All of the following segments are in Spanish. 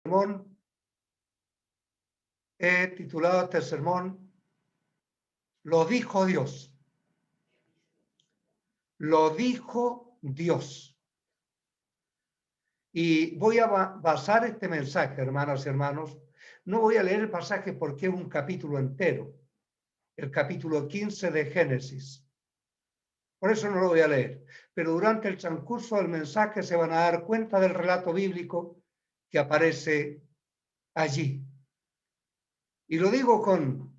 sermón, he titulado este sermón, Lo dijo Dios. Lo dijo Dios. Y voy a basar este mensaje, hermanas y hermanos. No voy a leer el pasaje porque es un capítulo entero, el capítulo 15 de Génesis. Por eso no lo voy a leer. Pero durante el transcurso del mensaje se van a dar cuenta del relato bíblico que aparece allí. Y lo digo con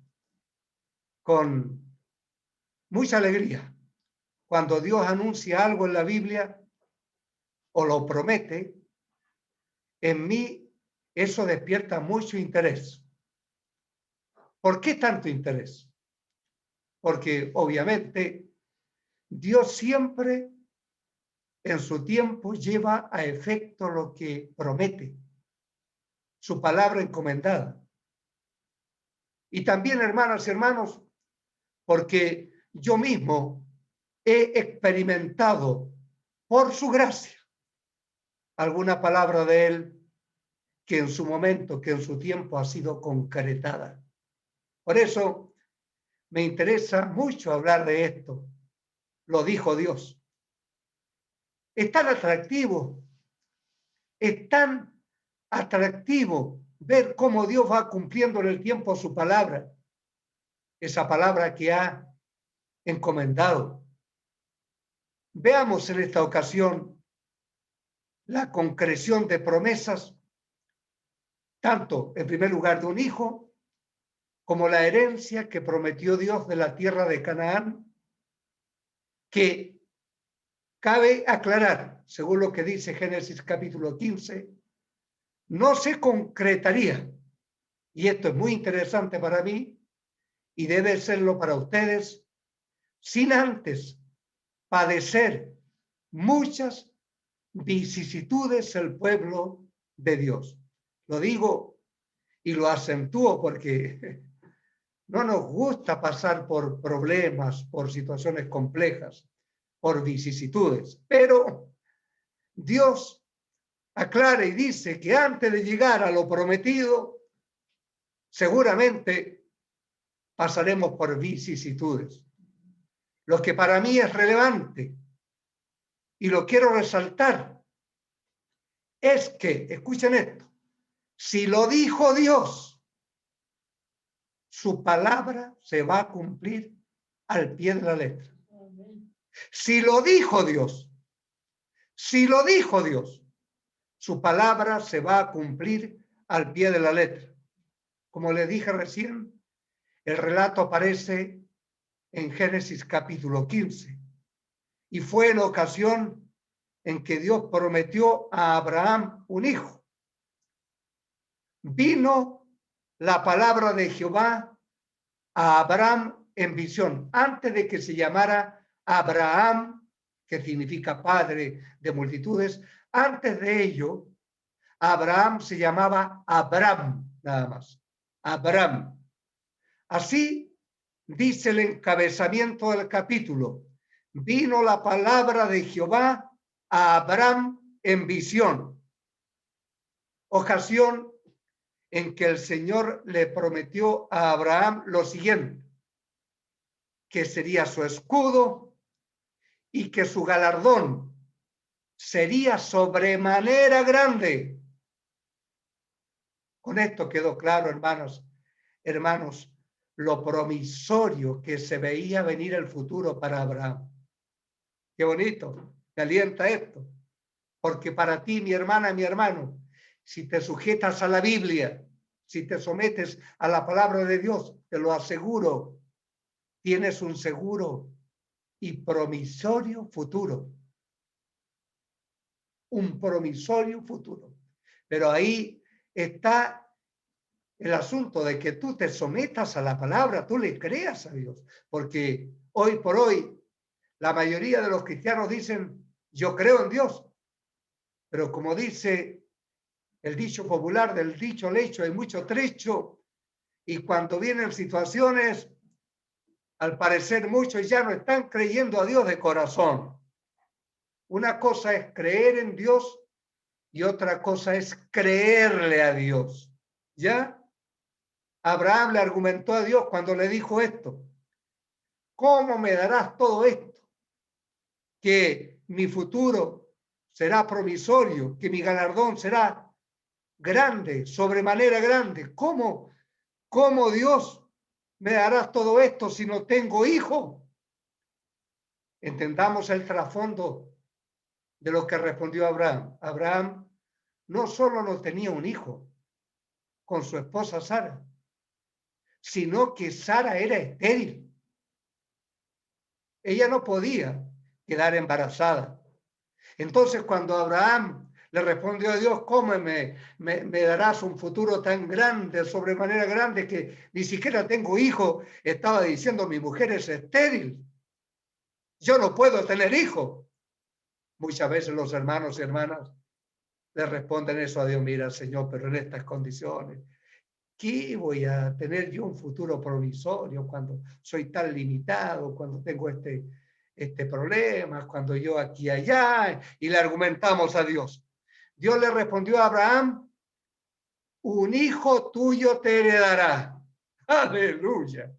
mucha alegría. Cuando Dios anuncia algo en la Biblia o lo promete, en mí eso despierta mucho interés. ¿Por qué tanto interés? Porque obviamente Dios siempre en su tiempo lleva a efecto lo que promete, su palabra encomendada. Y también, hermanas y hermanos, porque yo mismo he experimentado por su gracia alguna palabra de Él que en su momento, que en su tiempo ha sido concretada. Por eso me interesa mucho hablar de esto. Lo dijo Dios. Es tan atractivo, es tan atractivo ver cómo Dios va cumpliendo en el tiempo su palabra, esa palabra que ha encomendado. Veamos en esta ocasión la concreción de promesas, tanto en primer lugar de un hijo, como la herencia que prometió Dios de la tierra de Canaán, que cabe aclarar, según lo que dice Génesis capítulo 15, no se concretaría, y esto es muy interesante para mí, y debe serlo para ustedes, sin antes padecer muchas vicisitudes el pueblo de Dios. Lo digo y lo acentúo porque no nos gusta pasar por problemas, por situaciones complejas, por vicisitudes, pero Dios aclara y dice que antes de llegar a lo prometido, seguramente pasaremos por vicisitudes. Lo que para mí es relevante y lo quiero resaltar es que, escuchen esto, si lo dijo Dios, su palabra se va a cumplir al pie de la letra. Si lo dijo Dios, su palabra se va a cumplir al pie de la letra. Como les dije recién, el relato aparece en Génesis capítulo 15 y fue en ocasión en que Dios prometió a Abraham un hijo. Vino la palabra de Jehová a Abraham en visión, antes de que se llamara Abraham, que significa padre de multitudes. Antes de ello, Abraham se llamaba Abram, nada más. Abram. Así dice el encabezamiento del capítulo. Vino la palabra de Jehová a Abram en visión. Ocasión en que el Señor le prometió a Abraham lo siguiente, que sería su escudo y que su galardón sería sobremanera grande. Con esto quedó claro, hermanos, lo promisorio que se veía venir el futuro para Abraham. Qué bonito, te alienta esto, porque para ti, mi hermana, mi hermano, si te sujetas a la Biblia, si te sometes a la palabra de Dios, te lo aseguro, tienes un seguro y promisorio futuro. Un promisorio futuro. Pero ahí está el asunto de que tú te sometas a la palabra, tú le creas a Dios, porque hoy por hoy la mayoría de los cristianos dicen, yo creo en Dios, pero como dice el dicho popular, del dicho al hecho hay mucho trecho, y cuando vienen situaciones, al parecer muchos ya no están creyendo a Dios de corazón. Una cosa es creer en Dios y otra cosa es creerle a Dios. ¿Ya? Abraham le argumentó a Dios cuando le dijo esto. ¿Cómo me darás todo esto? Que mi futuro será provisorio, que mi galardón será grande, sobremanera grande. ¿Cómo Dios me darás todo esto si no tengo hijo? Entendamos el trasfondo de lo que respondió Abraham. Abraham no solo no tenía un hijo con su esposa Sara, sino que Sara era estéril. Ella no podía quedar embarazada. Entonces, cuando Abraham le respondió a Dios, ¿cómo me darás un futuro tan grande, sobremanera grande, que ni siquiera tengo hijo? Estaba diciendo, mi mujer es estéril. Yo no puedo tener hijo. Muchas veces los hermanos y hermanas le responden eso a Dios, mira, Señor, pero en estas condiciones, ¿qué voy a tener yo un futuro provisorio cuando soy tan limitado, cuando tengo este problema, cuando yo aquí y allá? Y le argumentamos a Dios. Dios le respondió a Abraham, un hijo tuyo te heredará. Aleluya.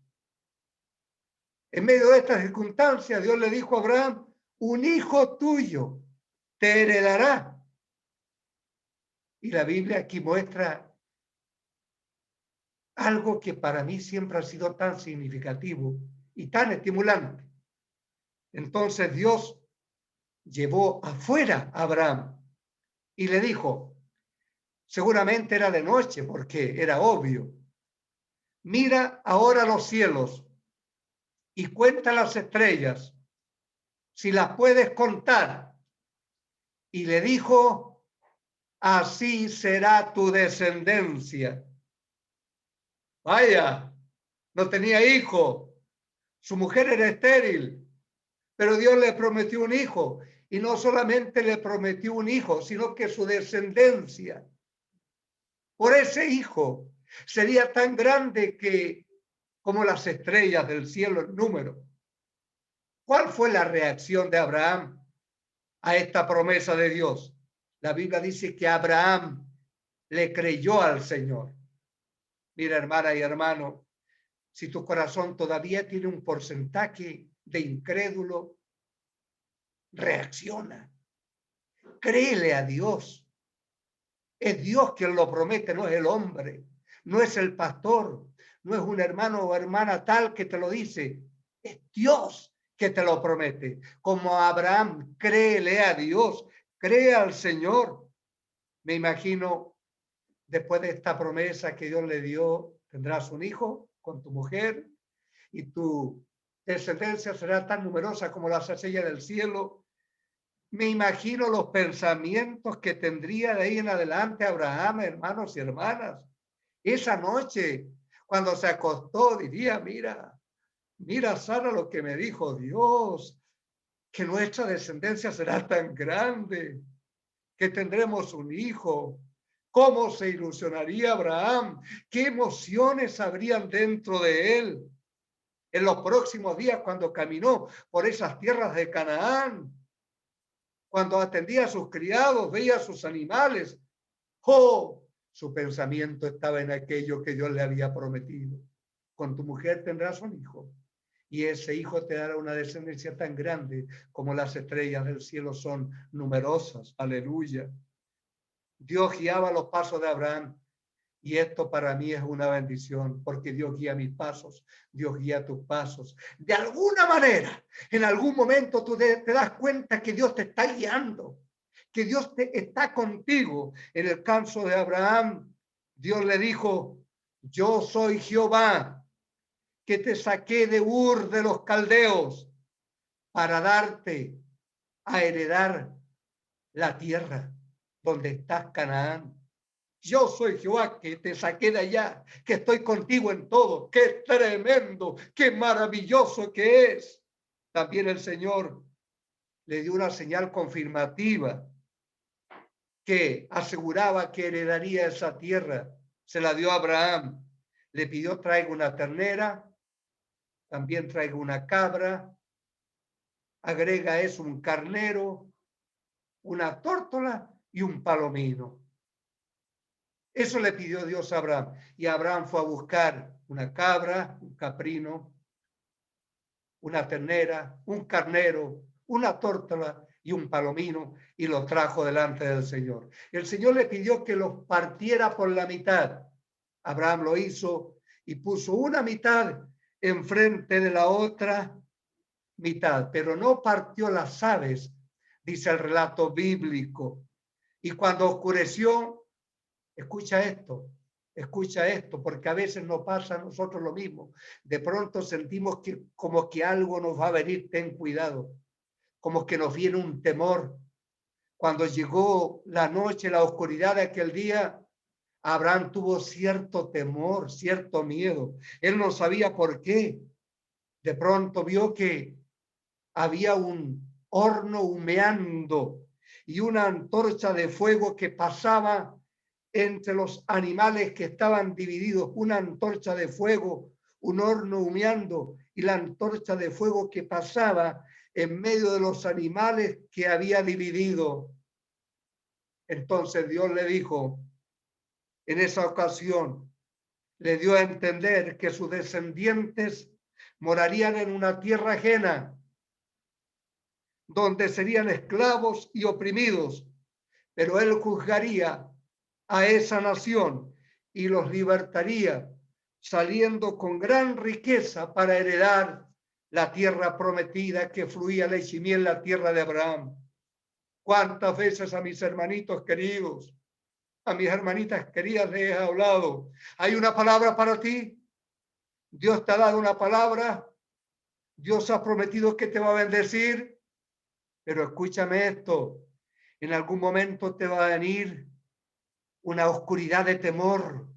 En medio de estas circunstancias, Dios le dijo a Abraham, un hijo tuyo te heredará. Y la Biblia aquí muestra algo que para mí siempre ha sido tan significativo y tan estimulante. Entonces Dios llevó afuera a Abraham y le dijo, seguramente era de noche porque era obvio, mira ahora los cielos y cuenta las estrellas, si las puedes contar. Y le dijo, así será tu descendencia. Vaya, no tenía hijo, su mujer era estéril, pero Dios le prometió un hijo, y no solamente le prometió un hijo, sino que su descendencia por ese hijo sería tan grande que como las estrellas del cielo en número. ¿Cuál fue la reacción de Abraham a esta promesa de Dios? La Biblia dice que Abraham le creyó al Señor. Mira, hermana y hermano, si tu corazón todavía tiene un porcentaje de incrédulo, reacciona. Créele a Dios. Es Dios quien lo promete, no es el hombre, no es el pastor, no es un hermano o hermana tal que te lo dice. Es Dios que te lo promete. Como Abraham, créele a Dios, cree al Señor. Me imagino, después de esta promesa que Dios le dio, tendrás un hijo con tu mujer y tu descendencia será tan numerosa como las estrellas del cielo. Me imagino los pensamientos que tendría de ahí en adelante Abraham, hermanos y hermanas. Esa noche, cuando se acostó, diría, mira, Sara, lo que me dijo Dios, que nuestra descendencia será tan grande, que tendremos un hijo. ¿Cómo se ilusionaría Abraham? ¿Qué emociones habrían dentro de él en los próximos días cuando caminó por esas tierras de Canaán? Cuando atendía a sus criados, veía a sus animales. ¡Oh! Su pensamiento estaba en aquello que Dios le había prometido. Con tu mujer tendrás un hijo, y ese hijo te dará una descendencia tan grande como las estrellas del cielo son numerosas. Aleluya. Dios guiaba los pasos de Abraham, y esto para mí es una bendición, porque Dios guía mis pasos, Dios guía tus pasos. De alguna manera, en algún momento tú te das cuenta que Dios te está guiando, que Dios está contigo. En el caso de Abraham, Dios le dijo, yo soy Jehová, que te saqué de Ur de los Caldeos para darte a heredar la tierra donde estás, Canaán. Yo soy Jehová que te saqué de allá, que estoy contigo en todo. Qué tremendo, qué maravilloso que es. También el Señor le dio una señal confirmativa que aseguraba que heredaría esa tierra. Se la dio a Abraham. Le pidió, traiga una ternera, también traiga una cabra, agrega eso, un carnero, una tórtola y un palomino. Eso le pidió Dios a Abraham. Y Abraham fue a buscar una cabra, un caprino, una ternera, un carnero, una tórtola y un palomino, y los trajo delante del Señor. El Señor le pidió que los partiera por la mitad. Abraham lo hizo y puso una mitad enfrente de la otra mitad, pero no partió las aves, dice el relato bíblico. Y cuando oscureció, escucha esto, porque a veces nos pasa a nosotros lo mismo. De pronto sentimos que como que algo nos va a venir, ten cuidado, como que nos viene un temor. Cuando llegó la noche, la oscuridad de aquel día, Abraham tuvo cierto temor, cierto miedo. Él no sabía por qué. De pronto vio que había un horno humeando y una antorcha de fuego que pasaba entre los animales que estaban divididos, una antorcha de fuego, un horno humeando y la antorcha de fuego que pasaba en medio de los animales que había dividido. Entonces Dios le dijo, en esa ocasión, le dio a entender que sus descendientes morarían en una tierra ajena, donde serían esclavos y oprimidos, pero él juzgaría a esa nación y los libertaría, saliendo con gran riqueza para heredar la tierra prometida que fluía leche y miel, la tierra de Abraham. ¿Cuántas veces a mis hermanitos queridos, a mis hermanitas queridas les he hablado? Hay una palabra para ti. Dios te ha dado una palabra. Dios ha prometido que te va a bendecir. Pero escúchame esto. En algún momento te va a venir una oscuridad de temor.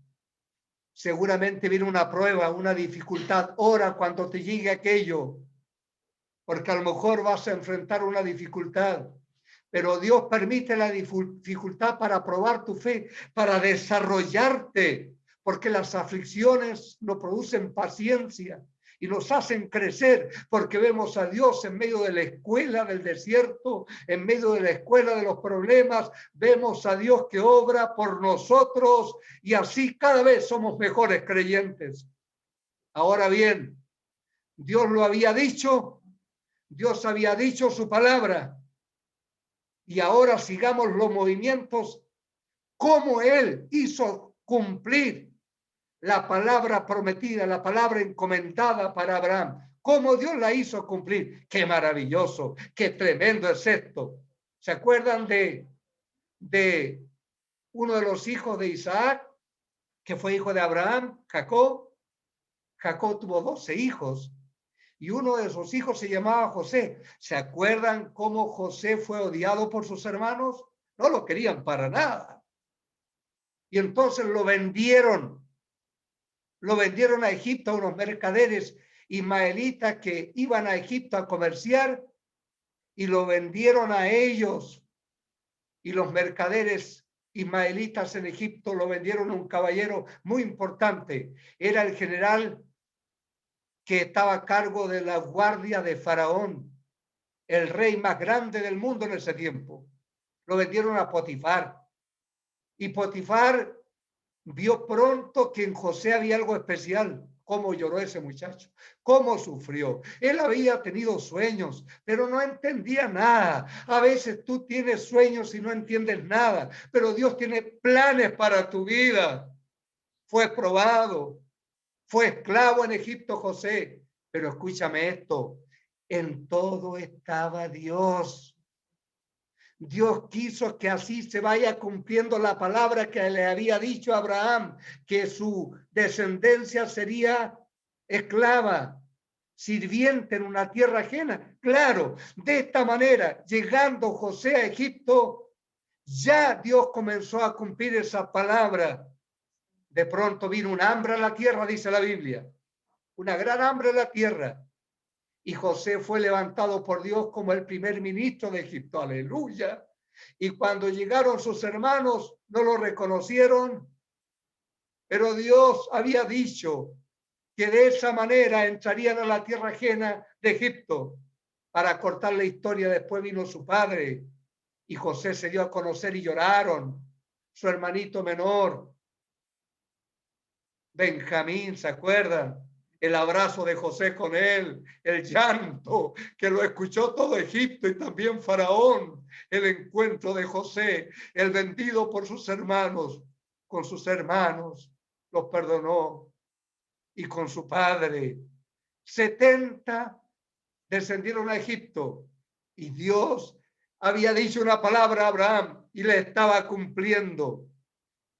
Seguramente viene una prueba, una dificultad. Ora cuando te llegue aquello, porque a lo mejor vas a enfrentar una dificultad. Pero Dios permite la dificultad para probar tu fe, para desarrollarte, porque las aflicciones nos producen paciencia y nos hacen crecer, porque vemos a Dios en medio de la escuela del desierto, en medio de la escuela de los problemas, vemos a Dios que obra por nosotros y así cada vez somos mejores creyentes. Ahora bien, Dios lo había dicho, Dios había dicho su palabra. Y ahora sigamos los movimientos, cómo él hizo cumplir la palabra prometida, la palabra encomendada para Abraham. Cómo Dios la hizo cumplir. Qué maravilloso, qué tremendo es esto. ¿Se acuerdan de uno de los hijos de Isaac, que fue hijo de Abraham, Jacob? Jacob tuvo 12 hijos. Y uno de sus hijos se llamaba José. ¿Se acuerdan cómo José fue odiado por sus hermanos? No lo querían para nada. Y entonces lo vendieron a Egipto a unos mercaderes ismaelitas que iban a Egipto a comerciar y lo vendieron a ellos. Y los mercaderes ismaelitas en Egipto lo vendieron a un caballero muy importante. Era el general que estaba a cargo de la guardia de Faraón, el rey más grande del mundo en ese tiempo. Lo vendieron a Potifar. Y Potifar vio pronto que en José había algo especial. Cómo lloró ese muchacho, cómo sufrió. Él había tenido sueños, pero no entendía nada. A veces tú tienes sueños y no entiendes nada, pero Dios tiene planes para tu vida. Fue probado, fue esclavo en Egipto José, pero escúchame esto, en todo estaba Dios. Dios quiso que así se vaya cumpliendo la palabra que le había dicho a Abraham, que su descendencia sería esclava, sirviente en una tierra ajena. Claro, de esta manera, llegando José a Egipto, ya Dios comenzó a cumplir esa palabra. De pronto vino un hambre a la tierra, dice la Biblia, una gran hambre a la tierra. Y José fue levantado por Dios como el primer ministro de Egipto. Aleluya. Y cuando llegaron sus hermanos, no lo reconocieron, pero Dios había dicho que de esa manera entrarían a la tierra ajena de Egipto. Para cortar la historia, después vino su padre Y José se dio a conocer y lloraron. Su hermanito menor, Benjamín, ¿se acuerdan? El abrazo de José con él, el llanto que lo escuchó todo Egipto y también Faraón, el encuentro de José, el vendido por sus hermanos, con sus hermanos, los perdonó y con su padre. 70 descendieron a Egipto y Dios había dicho una palabra a Abraham y le estaba cumpliendo.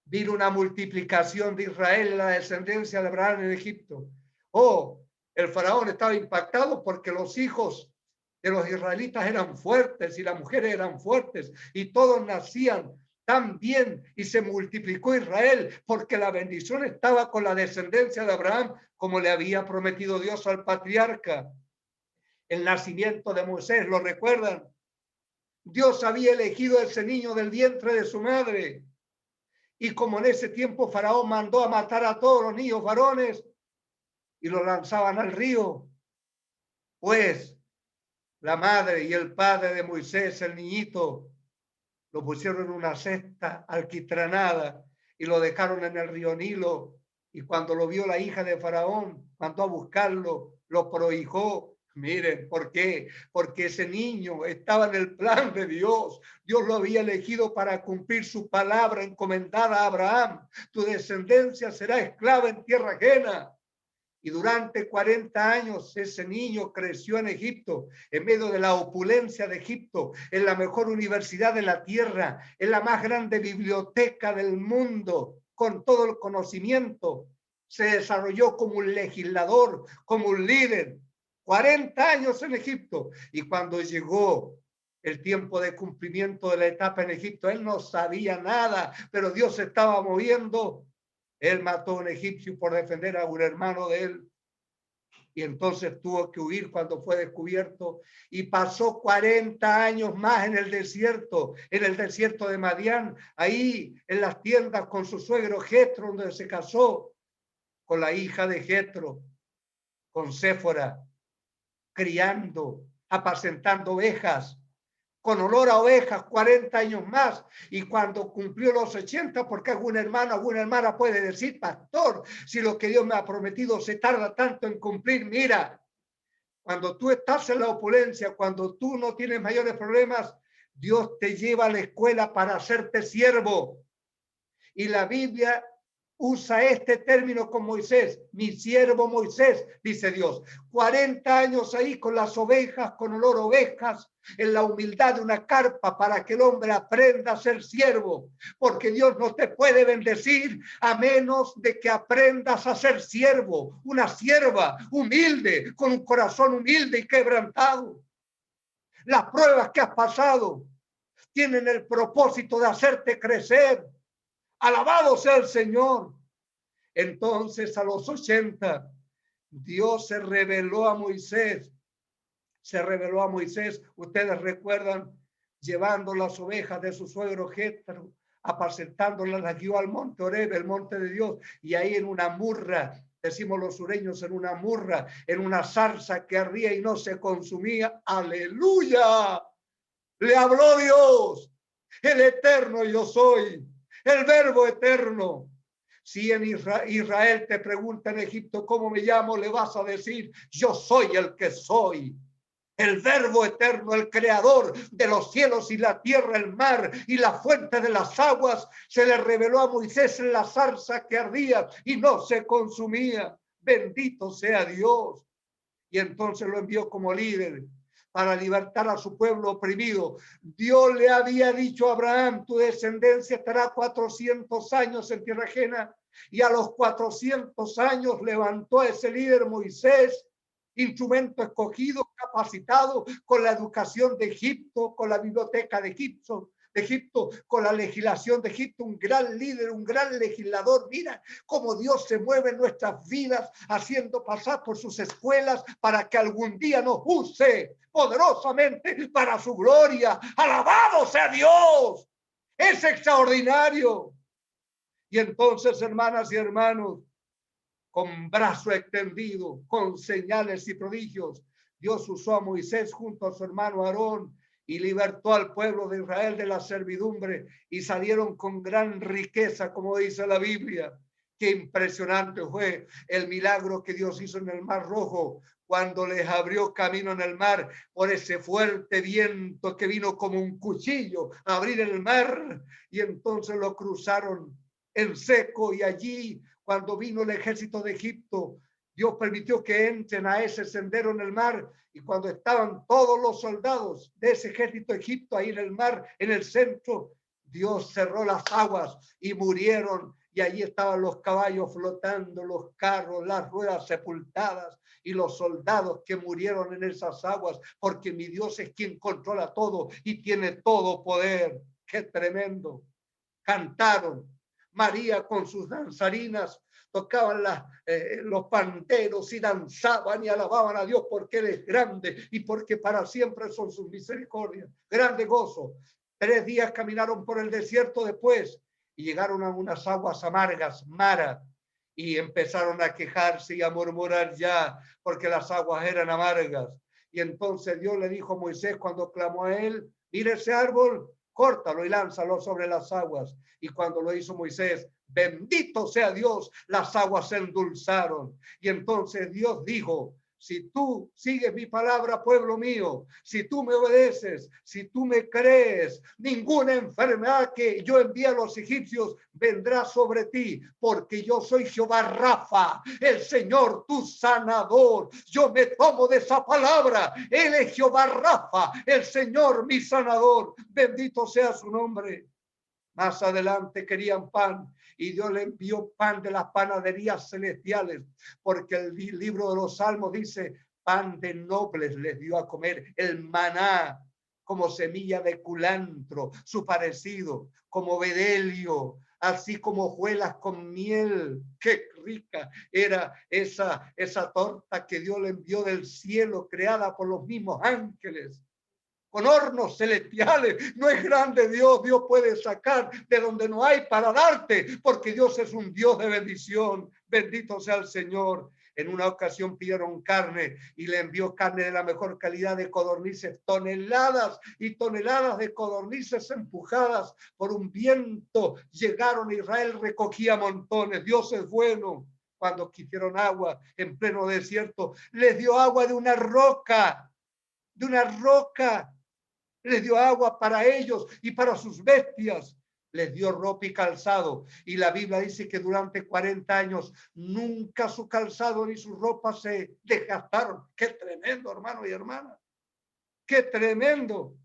Vino una multiplicación de Israel en la descendencia de Abraham en Egipto. Oh, el faraón estaba impactado porque los hijos de los israelitas eran fuertes y las mujeres eran fuertes y todos nacían tan bien y se multiplicó Israel porque la bendición estaba con la descendencia de Abraham como le había prometido Dios al patriarca. El nacimiento de Moisés, ¿lo recuerdan? Dios había elegido a ese niño del vientre de su madre. Y como en ese tiempo Faraón mandó a matar a todos los niños varones y los lanzaban al río, pues la madre y el padre de Moisés, el niñito, lo pusieron en una cesta alquitranada y lo dejaron en el río Nilo. Y cuando lo vio la hija de Faraón, mandó a buscarlo, lo prohijó. Miren, ¿por qué? Porque ese niño estaba en el plan de Dios. Dios lo había elegido para cumplir su palabra encomendada a Abraham. Tu descendencia será esclava en tierra ajena. Y durante 40 años ese niño creció en Egipto, en medio de la opulencia de Egipto, en la mejor universidad de la tierra, en la más grande biblioteca del mundo, con todo el conocimiento. Se desarrolló como un legislador, como un líder. 40 años en Egipto. Y cuando llegó el tiempo de cumplimiento de la etapa en Egipto, él no sabía nada, pero Dios se estaba moviendo. Él mató a un egipcio por defender a un hermano de él y entonces tuvo que huir cuando fue descubierto y pasó 40 años más en el desierto de Madián, ahí en las tiendas con su suegro Jetro, donde se casó con la hija de Jetro, con Séfora, criando, apacentando ovejas, con olor a ovejas, 40 años más. Y cuando cumplió los 80, porque algún hermano, alguna hermana puede decir, pastor, si lo que Dios me ha prometido se tarda tanto en cumplir, mira, cuando tú estás en la opulencia, cuando tú no tienes mayores problemas, Dios te lleva a la escuela para hacerte siervo. Y la Biblia usa este término con Moisés, mi siervo Moisés, dice Dios. 40 años ahí con las ovejas, con olor a ovejas, en la humildad de una carpa para que el hombre aprenda a ser siervo, porque Dios no te puede bendecir a menos de que aprendas a ser siervo, una sierva humilde, con un corazón humilde y quebrantado. Las pruebas que has pasado tienen el propósito de hacerte crecer. Alabado sea el Señor. Entonces a los 80, Dios se reveló a Moisés. Se reveló a Moisés. Ustedes recuerdan, llevando las ovejas de su suegro Jetro, apacentándolas, las guió al monte Oreb, el monte de Dios, y ahí en una murra, decimos los sureños, en una murra, en una zarza que ardía y no se consumía. ¡Aleluya! Le habló Dios, el eterno yo soy, el verbo eterno. Si en Israel te pregunta en Egipto cómo me llamo, le vas a decir, yo soy el que soy. El verbo eterno, el creador de los cielos y la tierra, el mar y la fuente de las aguas, se le reveló a Moisés en la zarza que ardía y no se consumía. Bendito sea Dios. Y entonces lo envió como líder para libertar a su pueblo oprimido. Dios le había dicho a Abraham, tu descendencia estará 400 años en tierra ajena, y a los 400 años levantó a ese líder Moisés, instrumento escogido, capacitado con la educación de Egipto, con la biblioteca de Egipto, con la legislación de Egipto, un gran líder, un gran legislador. Mira cómo Dios se mueve en nuestras vidas, haciendo pasar por sus escuelas para que algún día nos use poderosamente para su gloria. Alabado sea Dios. Es extraordinario. Y entonces, hermanas y hermanos, con brazo extendido, con señales y prodigios, Dios usó a Moisés junto a su hermano Aarón y libertó al pueblo de Israel de la servidumbre y salieron con gran riqueza, como dice la Biblia. Qué impresionante fue el milagro que Dios hizo en el Mar Rojo cuando les abrió camino en el mar por ese fuerte viento que vino como un cuchillo a abrir el mar, y entonces lo cruzaron en seco. Y allí, cuando vino el ejército de Egipto, Dios permitió que entren a ese sendero en el mar, y cuando estaban todos los soldados de ese ejército de Egipto ahí en el mar, en el centro, Dios cerró las aguas y murieron, y allí estaban los caballos flotando, los carros, las ruedas sepultadas, y los soldados que murieron en esas aguas, porque mi Dios es quien controla todo y tiene todo poder. ¡Qué tremendo! Cantaron. María con sus danzarinas tocaban los panteros y danzaban y alababan a Dios porque Él es grande y porque para siempre son sus misericordias. Grande gozo. 3 días caminaron por el desierto después y llegaron a unas aguas amargas, Mara, y empezaron a quejarse y a murmurar ya porque las aguas eran amargas. Y entonces Dios le dijo a Moisés cuando clamó a él: mire ese árbol, córtalo y lánzalo sobre las aguas. Y cuando lo hizo Moisés, bendito sea Dios, las aguas se endulzaron. Y entonces Dios dijo: si tú sigues mi palabra, pueblo mío, si tú me obedeces, si tú me crees, ninguna enfermedad que yo envíe a los egipcios vendrá sobre ti, porque yo soy Jehová Rafa, el Señor tu sanador. Yo me tomo de esa palabra. Él es Jehová Rafa, el Señor mi sanador. Bendito sea su nombre. Más adelante querían pan y Dios le envió pan de las panaderías celestiales, porque el libro de los Salmos dice: pan de nobles les dio a comer, el maná, como semilla de culantro, su parecido, como bedelio, así como hojuelas con miel. Qué rica era esa torta que Dios le envió del cielo, creada por los mismos ángeles, con hornos celestiales. No es grande Dios. Dios puede sacar de donde no hay para darte, porque Dios es un Dios de bendición. Bendito sea el Señor. En una ocasión pidieron carne y le envió carne de la mejor calidad de codornices, toneladas y toneladas de codornices empujadas por un viento. Llegaron a Israel, recogía montones. Dios es bueno. Cuando quisieron agua en pleno desierto, les dio agua de una roca, de una roca. Les dio agua para ellos y para sus bestias. Les dio ropa y calzado. Y la Biblia dice que durante 40 años nunca su calzado ni su ropa se desgastaron. Qué tremendo, hermano y hermana. Qué tremendo.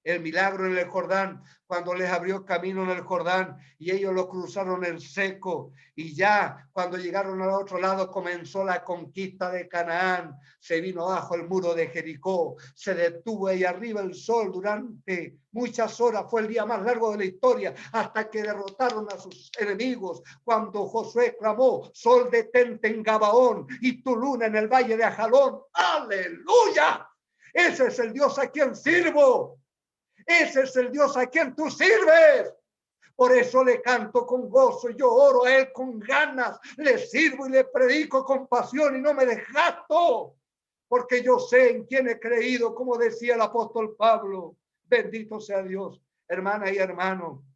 El milagro en el Jordán, cuando les abrió camino en el Jordán y ellos lo cruzaron en seco, y ya cuando llegaron al otro lado comenzó la conquista de Canaán. Se vino abajo el muro de Jericó, se detuvo ahí arriba el sol durante muchas horas. Fue el día más largo de la historia hasta que derrotaron a sus enemigos. Cuando Josué clamó: sol detente en Gabaón y tu luna en el valle de Ajalón. ¡Aleluya! Ese es el Dios a quien sirvo. Ese es el Dios a quien tú sirves. Por eso le canto con gozo, yo oro a Él con ganas, le sirvo y le predico con pasión y no me desgasto, porque yo sé en quién he creído, como decía el apóstol Pablo. Bendito sea Dios. Hermana y hermano,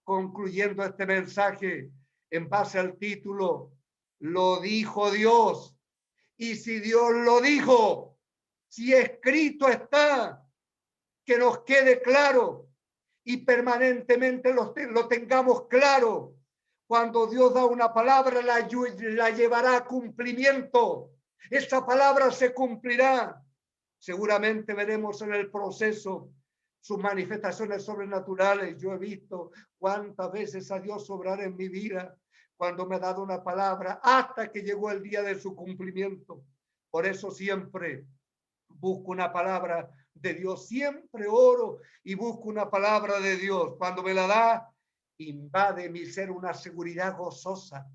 concluyendo este mensaje en base al título: lo dijo Dios. Y si Dios lo dijo, si escrito está, que nos quede claro y permanentemente lo tengamos claro. Cuando Dios da una palabra, la llevará a cumplimiento. Esa palabra se cumplirá. Seguramente veremos en el proceso sus manifestaciones sobrenaturales. Yo he visto cuántas veces a Dios obrar en mi vida cuando me ha dado una palabra hasta que llegó el día de su cumplimiento. Por eso siempre busco una palabra de Dios, siempre oro y busco una palabra de Dios. Cuando me la da, invade mi ser una seguridad gozosa.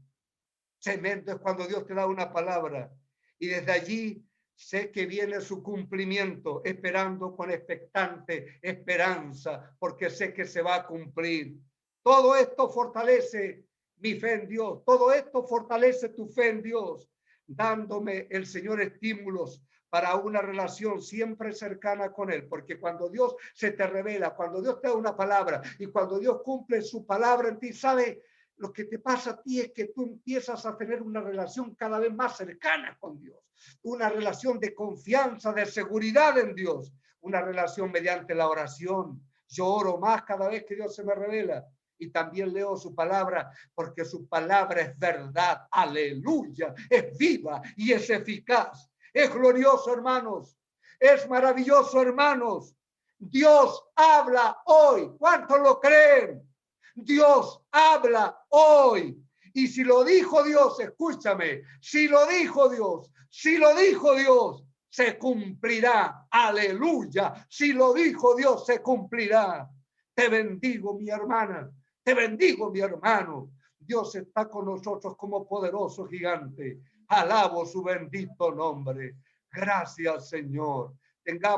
Tremendo es cuando Dios te da una palabra y desde allí sé que viene su cumplimiento, esperando con expectante esperanza, porque sé que se va a cumplir. Todo esto fortalece mi fe en Dios, todo esto fortalece tu fe en Dios, dándome el Señor estímulos para una relación siempre cercana con Él, porque cuando Dios se te revela, cuando Dios te da una palabra y cuando Dios cumple su palabra en ti, ¿sabe? Lo que te pasa a ti es que tú empiezas a tener una relación cada vez más cercana con Dios, una relación de confianza, de seguridad en Dios, una relación mediante la oración. Yo oro más cada vez que Dios se me revela y también leo su palabra porque su palabra es verdad, aleluya, es viva y es eficaz. Es glorioso, hermanos. Es maravilloso, hermanos. Dios habla hoy. ¿Cuántos lo creen? Dios habla hoy. Y si lo dijo Dios, escúchame, si lo dijo Dios, se cumplirá. Aleluya. Si lo dijo Dios, se cumplirá. Te bendigo, mi hermana. Te bendigo, mi hermano. Dios está con nosotros como poderoso gigante. Alabo su bendito nombre. Gracias, Señor. Tengamos